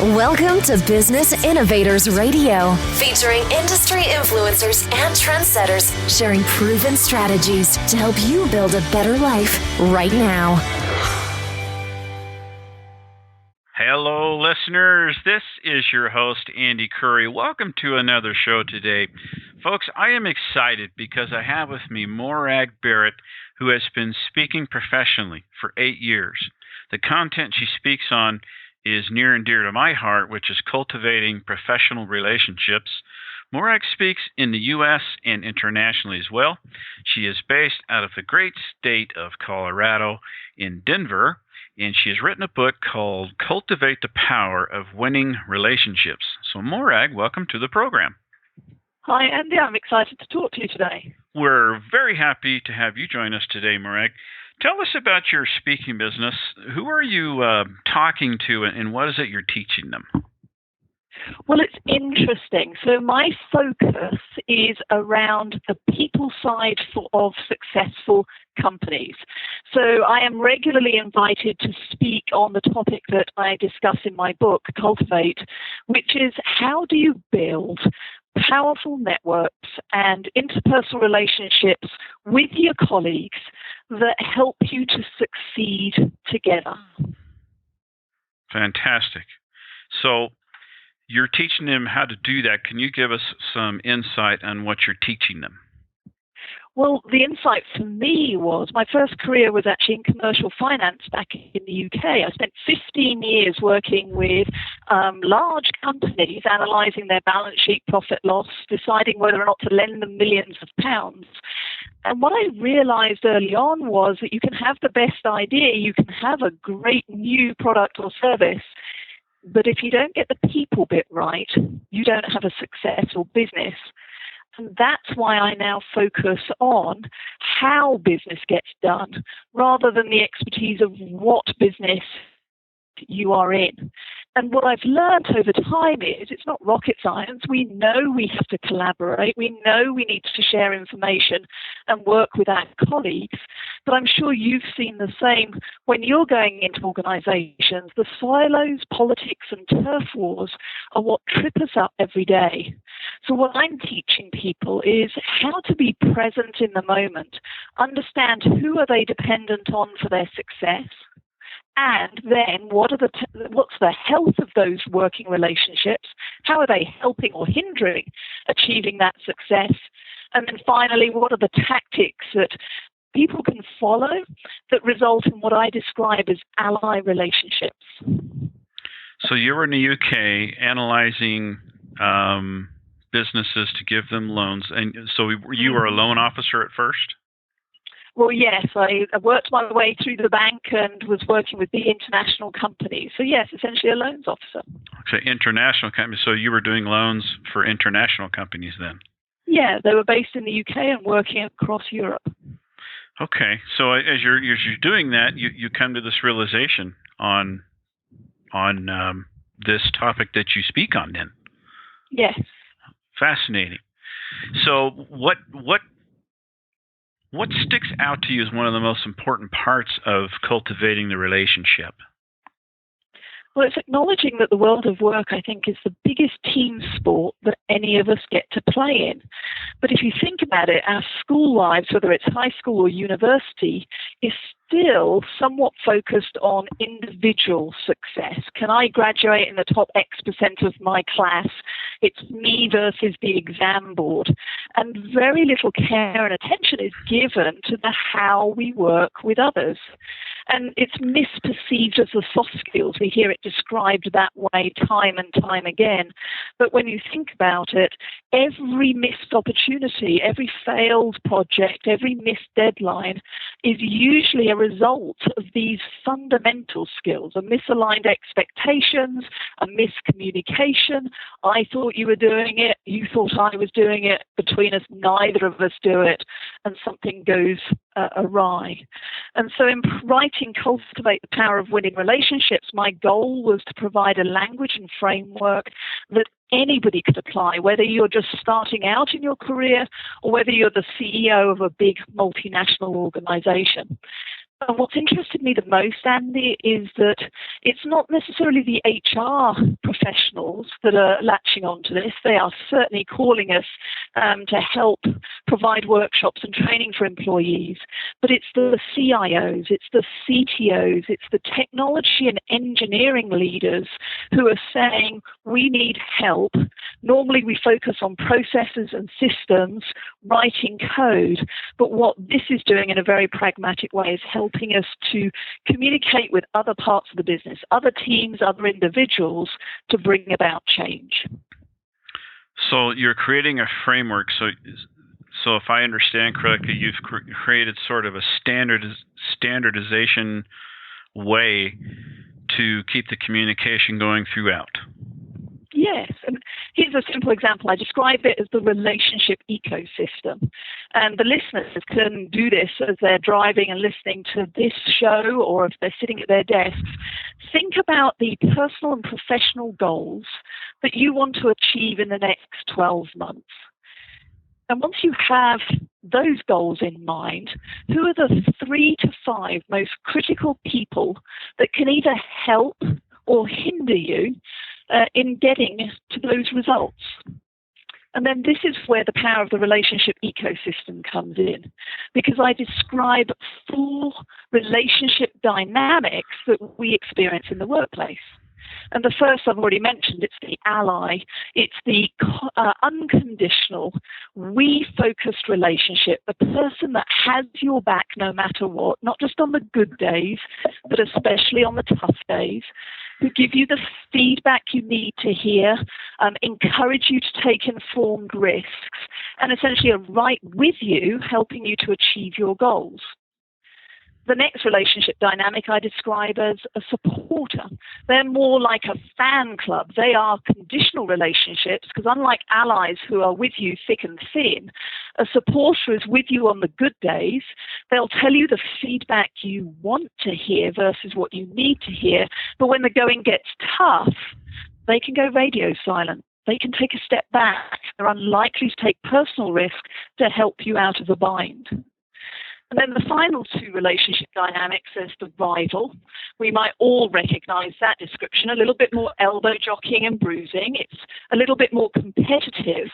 Welcome to Business Innovators Radio, featuring industry influencers and trendsetters sharing proven strategies to help you build a better life right now. Hello, listeners. This is your host, Andy Curry. Welcome to another show today. Folks, I am excited because I have with me Morag Barrett, who has been speaking professionally for 8 years. The content she speaks on is near and dear to my heart, which is cultivating professional relationships. Morag speaks in the U.S. and internationally as well. She is based out of the great state of Colorado in Denver, and she has written a book called Cultivate the Power of Winning Relationships. So Morag, welcome to the program. Hi, Andy. I'm excited to talk to you today. We're very happy to have you join us today, Morag. Tell us about your speaking business. Who are you talking to, and what is it you're teaching them? Well, it's interesting. So my focus is around the people side of successful companies. So I am regularly invited to speak on the topic that I discuss in my book, Cultivate, which is how do you build powerful networks and interpersonal relationships with your colleagues that help you to succeed together. Fantastic. So you're teaching them how to do that. Can you give us some insight on what you're teaching them? Well, the insight for me was my first career was actually in commercial finance back in the UK. I spent 15 years working with large companies, analysing their balance sheet, profit loss, deciding whether or not to lend them millions of pounds. And what I realised early on was that you can have the best idea, you can have a great new product or service, but if you don't get the people bit right, you don't have a successful business. And that's why I now focus on how business gets done rather than the expertise of what business you are in. And what I've learned over time is it's not rocket science. We know we have to collaborate. We know we need to share information and work with our colleagues. But I'm sure you've seen the same when you're going into organizations. The silos, politics, and turf wars are what trip us up every day. So what I'm teaching people is how to be present in the moment, understand who are they dependent on for their success, and then what's the health of those working relationships? How are they helping or hindering achieving that success? And then finally, what are the tactics that people can follow that result in what I describe as ally relationships? So you were in the UK analyzing businesses to give them loans. And so you were a loan officer at first? Well, yes, I worked my way through the bank and was working with big international companies. So, yes, essentially a loans officer. So international companies. So you were doing loans for international companies then? Yeah, they were based in the UK and working across Europe. Okay. So as you're doing that, you come to this realization on this topic that you speak on then? Yes. Fascinating. So what sticks out to you as one of the most important parts of cultivating the relationship? Well, it's acknowledging that the world of work, I think, is the biggest team sport that any of us get to play in. But if you think about it, our school lives, whether it's high school or university, is still somewhat focused on individual success. Can I graduate in the top X% of my class? It's me versus the exam board. And very little care and attention is given to the how we work with others. And it's misperceived as the soft skills. We hear it described that way time and time again. But when you think about it, every missed opportunity, every failed project, every missed deadline is usually a result of these fundamental skills, a misaligned expectations, a miscommunication. I thought you were doing it, you thought I was doing it, between us, neither of us do it, and something goes awry. And so in writing Cultivate the Power of Winning Relationships, my goal was to provide a language and framework that anybody could apply, whether you're just starting out in your career or whether you're the CEO of a big multinational organization. And what's interested me the most, Andy, is that it's not necessarily the HR professionals that are latching onto this. They are certainly calling us to help provide workshops and training for employees. But it's the CIOs, it's the CTOs, it's the technology and engineering leaders who are saying we need help. Normally we focus on processes and systems, writing code, but what this is doing in a very pragmatic way is helping us to communicate with other parts of the business, other teams, other individuals to bring about change. So you're creating a framework. So if I understand correctly, you've created sort of a standardization way to keep the communication going throughout. Yes, and here's a simple example. I describe it as the relationship ecosystem. And the listeners can do this as they're driving and listening to this show, or if they're sitting at their desks. Think about the personal and professional goals that you want to achieve in the next 12 months. And once you have those goals in mind, who are the 3 to 5 most critical people that can either help or hinder you in getting to those results? And then this is where the power of the relationship ecosystem comes in, because I describe full relationship dynamics that we experience in the workplace. And the first I've already mentioned, it's the ally. It's the unconditional, we-focused relationship, the person that has your back no matter what, not just on the good days, but especially on the tough days, who give you the feedback you need to hear, encourage you to take informed risks, and essentially are right with you, helping you to achieve your goals. The next relationship dynamic I describe as a supporter. They're more like a fan club. They are conditional relationships because unlike allies who are with you thick and thin, a supporter is with you on the good days. They'll tell you the feedback you want to hear versus what you need to hear. But when the going gets tough, they can go radio silent. They can take a step back. They're unlikely to take personal risk to help you out of a bind. And then the final 2 relationship dynamics is the rival. We might all recognize that description, a little bit more elbow jockeying and bruising. It's a little bit more competitive,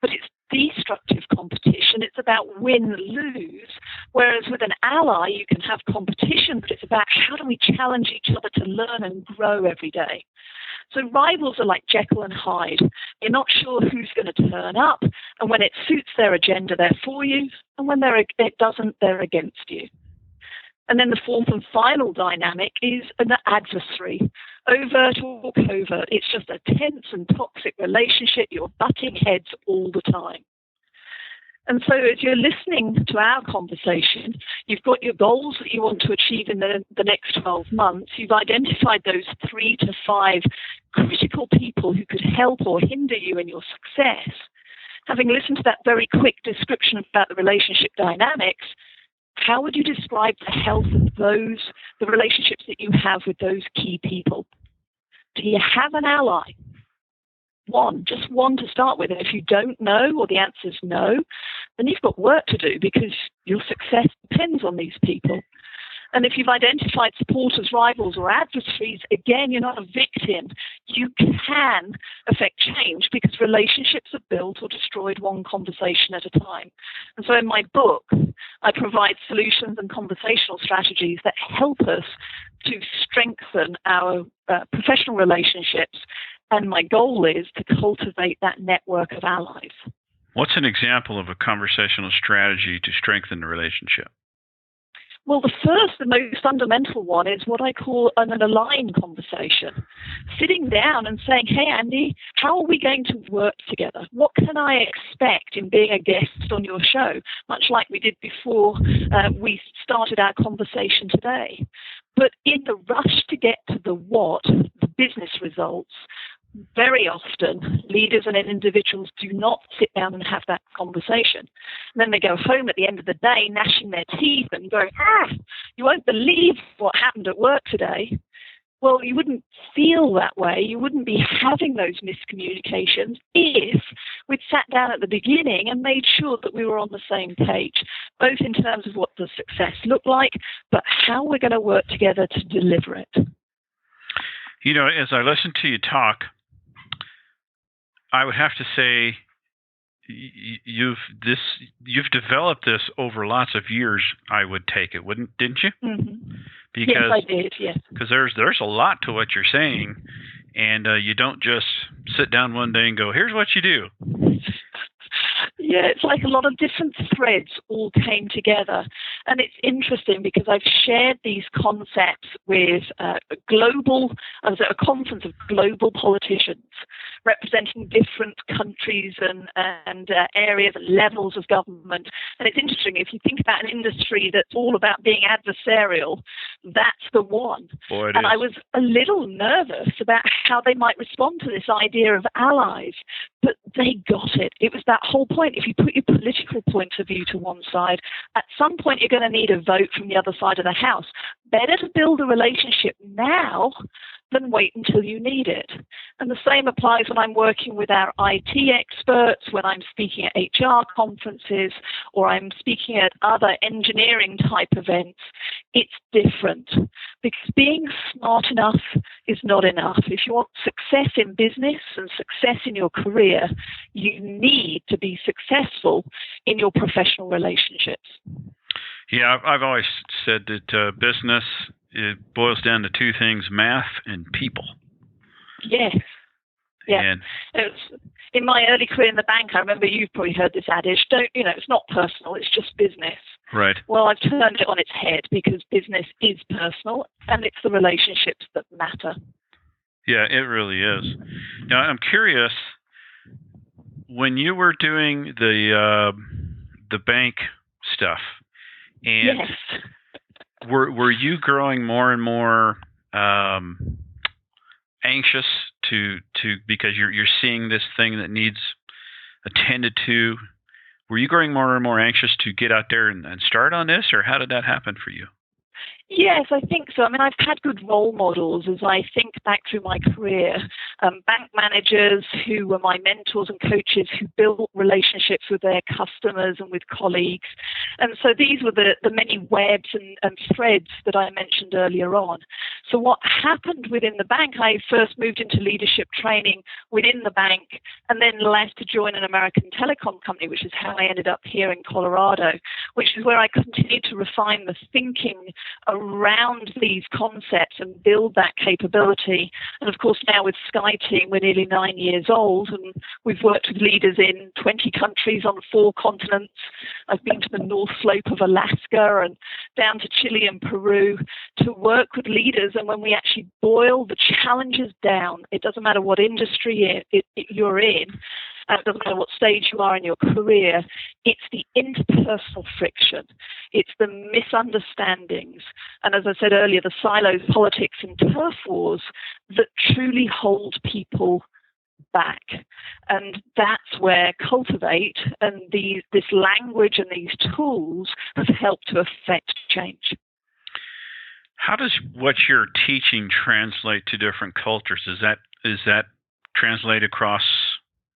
but it's destructive competition. It's about win-lose, whereas with an ally, you can have competition, but it's about how do we challenge each other to learn and grow every day. So rivals are like Jekyll and Hyde. You're not sure who's going to turn up, and when it suits their agenda, they're for you, and when it doesn't, they're against you. And then the 4th and final dynamic is an adversary, overt or covert. It's just a tense and toxic relationship. You're butting heads all the time. And so as you're listening to our conversation, you've got your goals that you want to achieve in the next 12 months. You've identified those 3 to 5 critical people who could help or hinder you in your success. Having listened to that very quick description about the relationship dynamics, how would you describe the health of the relationships that you have with those key people? Do you have an ally? Just one to start with. And if you don't know, or the answer is no, then you've got work to do because your success depends on these people. And if you've identified supporters, rivals, or adversaries, again, you're not a victim. You can affect change because relationships are built or destroyed one conversation at a time. And so in my book, I provide solutions and conversational strategies that help us to strengthen our professional relationships. And my goal is to cultivate that network of allies. What's an example of a conversational strategy to strengthen the relationship? Well, the first and most fundamental one is what I call an aligned conversation. Sitting down and saying, hey, Andy, how are we going to work together? What can I expect in being a guest on your show? Much like we did before we started our conversation today. But in the rush to get to the what, the business results, very often, leaders and individuals do not sit down and have that conversation. And then they go home at the end of the day, gnashing their teeth and going, you won't believe what happened at work today. Well, you wouldn't feel that way. You wouldn't be having those miscommunications if we'd sat down at the beginning and made sure that we were on the same page, both in terms of what the success looked like, but how we're going to work together to deliver it. You know, as I listen to you talk, I would have to say you've developed this over lots of years. I would take it, didn't you? Mm-hmm. Because, yes, I did. Yes, because there's a lot to what you're saying, and you don't just sit down one day and go, "Here's what you do." Yeah, it's like a lot of different threads all came together. And it's interesting because I've shared these concepts with I was at a conference of global politicians representing different countries and areas and levels of government. And it's interesting, if you think about an industry that's all about being adversarial, that's the one. Boy, and I was a little nervous about how they might respond to this idea of allies, but they got it. It was that whole point. If you put your political point of view to one side, at some point you're going to need a vote from the other side of the house. Better to build a relationship now than wait until you need it. And the same applies when I'm working with our IT experts, when I'm speaking at HR conferences, or I'm speaking at other engineering type events. It's different, because being smart enough is not enough. If you want success in business and success in your career, you need to be successful in your professional relationships. Yeah, I've always said that business, it boils down to two things: math and people. Yes. Yeah. And in my early career in the bank, I remember you've probably heard this adage, it's not personal, it's just business. Right. Well, I've turned it on its head, because business is personal and it's the relationships that matter. Yeah, it really is. Now, I'm curious, when you were doing the bank stuff, and yes. were you growing more and more anxious to because you're seeing this thing that needs attended to? Were you growing more and more anxious to get out there and start on this, or how did that happen for you? Yes, I think so. I mean, I've had good role models as I think back through my career. Bank managers who were my mentors and coaches, who built relationships with their customers and with colleagues. And so these were the many webs and threads that I mentioned earlier on. So what happened within the bank, I first moved into leadership training within the bank, and then left to join an American telecom company, which is how I ended up here in Colorado, which is where I continued to refine the thinking around these concepts and build that capability. And of course, now with Sky Team, we're nearly 9 years old, and we've worked with leaders in 20 countries on 4 continents. I've been to the North Slope of Alaska and down to Chile and Peru to work with leaders. And when we actually boil the challenges down, it doesn't matter what industry you're in, it doesn't matter what stage you are in your career, it's the interpersonal friction, it's the misunderstandings, and as I said earlier, the silos, politics and turf wars that truly hold people back. And that's where Cultivate and this language and these tools have helped to affect change. How does what you're teaching translate to different cultures? Is that translate across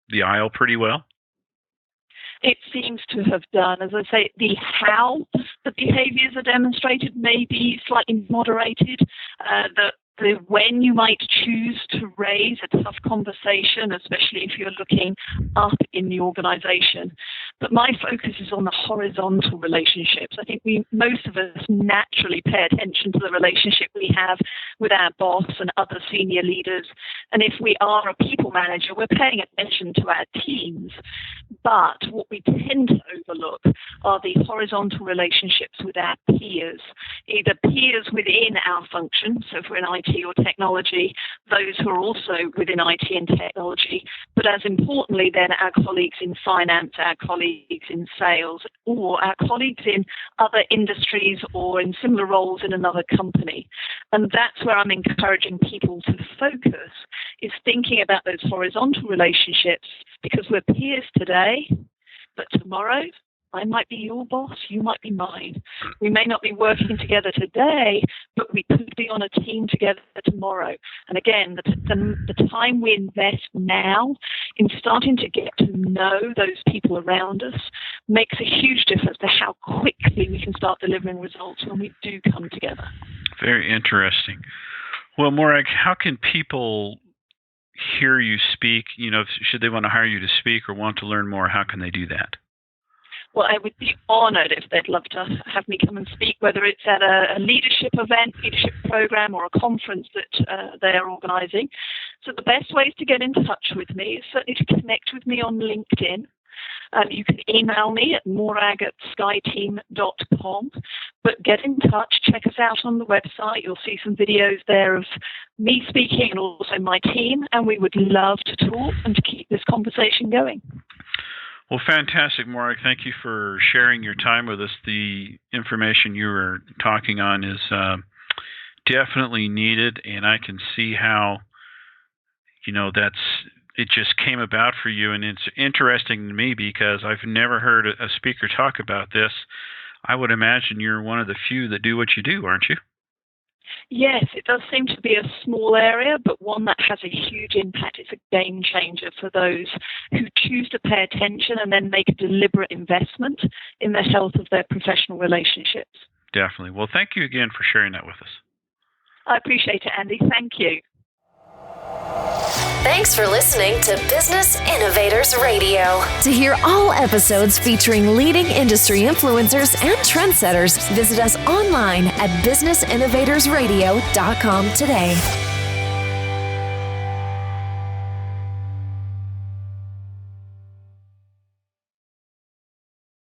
the aisle pretty well? It seems to have done. As I say, the how the behaviors are demonstrated may be slightly moderated. The when you might choose to raise a tough conversation, especially if you're looking up in the organization. But my focus is on the horizontal relationships. I think most of us naturally pay attention to the relationship we have with our boss and other senior leaders. And if we are a people manager, we're paying attention to our teams. But what we tend to overlook are the horizontal relationships with our peers, either peers within our function, so if we're in IT or technology, those who are also within IT and technology, but as importantly then our colleagues in finance, our colleagues in sales, or our colleagues in other industries or in similar roles in another company. And that's where I'm encouraging people to focus, is thinking about those horizontal relationships, because we're peers today, but tomorrow I might be your boss, you might be mine. We may not be working together today, but we could be on a team together tomorrow. And again, the time we invest now in starting to get to know those people around us makes a huge difference to how quickly we can start delivering results when we do come together. Very interesting. Well, Morag, how can people hear you speak, should they want to hire you to speak or want to learn more, how can they do that? Well, I would be honored if they'd love to have me come and speak, whether it's at a leadership event, leadership program, or a conference that they are organizing. So the best ways to get in touch with me is certainly to connect with me on LinkedIn. You can email me at morag@skyteam.com, but get in touch, check us out on the website. You'll see some videos there of me speaking and also my team, and we would love to talk and to keep this conversation going. Well, fantastic, Morag. Thank you for sharing your time with us. The information you were talking on is definitely needed, and I can see how, it just came about for you. And it's interesting to me because I've never heard a speaker talk about this. I would imagine you're one of the few that do what you do, aren't you? Yes, it does seem to be a small area, but one that has a huge impact. It's a game changer for those who choose to pay attention and then make a deliberate investment in the health of their professional relationships. Definitely. Well, thank you again for sharing that with us. I appreciate it, Andy. Thank you. Thanks for listening to Business Innovators Radio. To hear all episodes featuring leading industry influencers and trendsetters, visit us online at businessinnovatorsradio.com today.